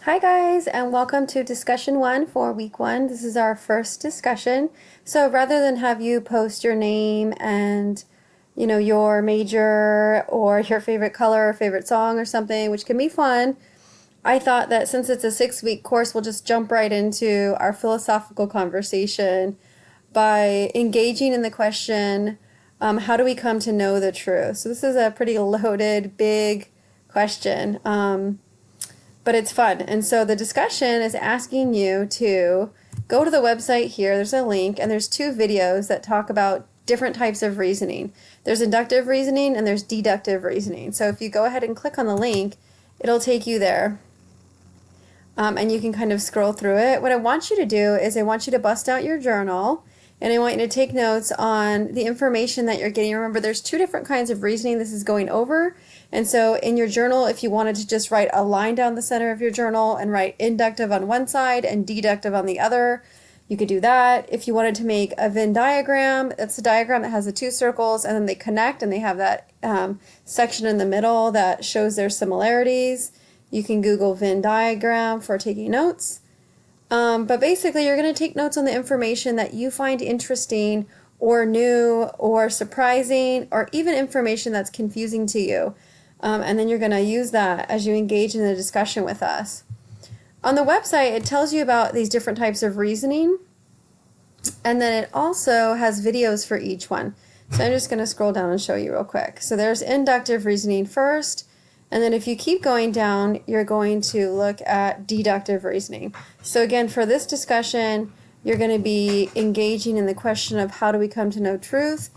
Hi guys, and welcome to discussion one for week one. This is our first discussion. So rather than have you post your name and your major or your favorite color or favorite song or something, which can be fun, I thought that since it's a 6-week course, we'll just jump right into our philosophical conversation by engaging in the question, how do we come to know the truth? So this is a pretty loaded, big question. But it's fun. And so the discussion is asking you to go to the website here. There's a link, and there's two videos that talk about different types of reasoning. There's inductive reasoning and there's deductive reasoning. So if you go ahead and click on the link, it'll take you there. And you can kind of scroll through it. What I want you to do is I want you to bust out your journal, and I want you to take notes on the information that you're getting. Remember, there's two different kinds of reasoning this is going over. And so in your journal, if you wanted to just write a line down the center of your journal and write inductive on one side and deductive on the other, you could do that. If you wanted to make a Venn diagram, that's a diagram that has the two circles and then they connect and they have that section in the middle that shows their similarities. You can Google Venn diagram for taking notes. But basically, you're going to take notes on the information that you find interesting or new or surprising or even information that's confusing to you. And then you're going to use that as you engage in the discussion with us. On the website, it tells you about these different types of reasoning, and then it also has videos for each one. So I'm just going to scroll down and show you real quick. So there's inductive reasoning first, and then if you keep going down, you're going to look at deductive reasoning. So again, for this discussion, you're going to be engaging in the question of how do we come to know truth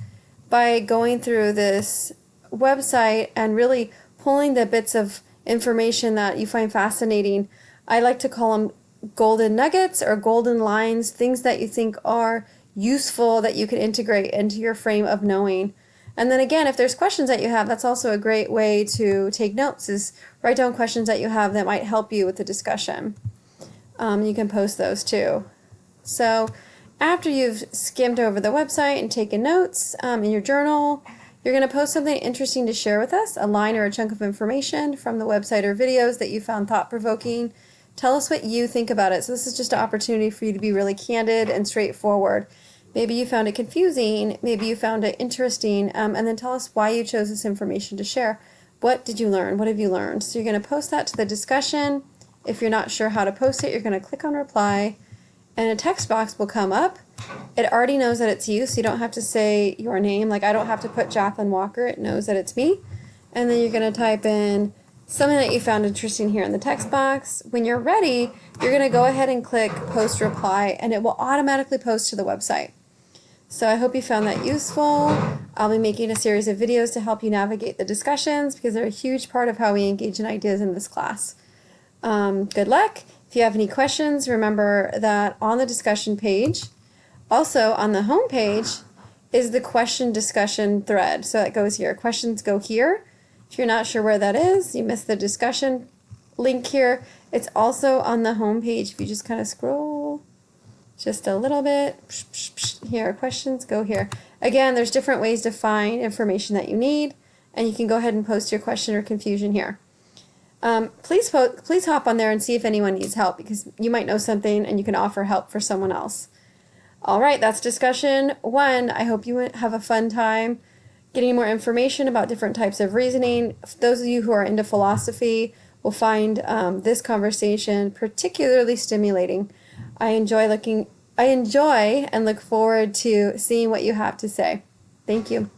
by going through this website and really pulling the bits of information that you find fascinating. I like to call them golden nuggets or golden lines, things that you think are useful that you can integrate into your frame of knowing. And then again, if there's questions that you have, that's also a great way to take notes, is write down questions that you have that might help you with the discussion. You can post those too. So after you've skimmed over the website and taken notes in your journal, you're going to post something interesting to share with us, a line or a chunk of information from the website or videos that you found thought-provoking. Tell us what you think about it. So this is just an opportunity for you to be really candid and straightforward. Maybe you found it confusing, maybe you found it interesting, and then tell us why you chose this information to share. What did you learn? What have you learned? So you're going to post that to the discussion. If you're not sure how to post it, you're going to click on reply, and a text box will come up. It already knows that it's you, so you don't have to say your name. Like I don't have to put Jacqueline Walker. It knows that it's me. And then you're going to type in something that you found interesting here in the text box. When you're ready, you're going to go ahead and click post reply, and it will automatically post to the website. So I hope you found that useful. I'll be making a series of videos to help you navigate the discussions because they're a huge part of how we engage in ideas in this class. Good luck. If you have any questions, remember that on the discussion page, also on the home page, is the question discussion thread. So that goes here. Questions go here. If you're not sure where that is, you missed the discussion link here. It's also on the home page. If you just kind of scroll just a little bit, here, questions go here. Again, there's different ways to find information that you need, and you can go ahead and post your question or confusion here. Please hop on there and see if anyone needs help, because you might know something and you can offer help for someone else. All right, that's discussion one. I hope you have a fun time getting more information about different types of reasoning. Those of you who are into philosophy will find this conversation particularly stimulating. I enjoy and look forward to seeing what you have to say. Thank you.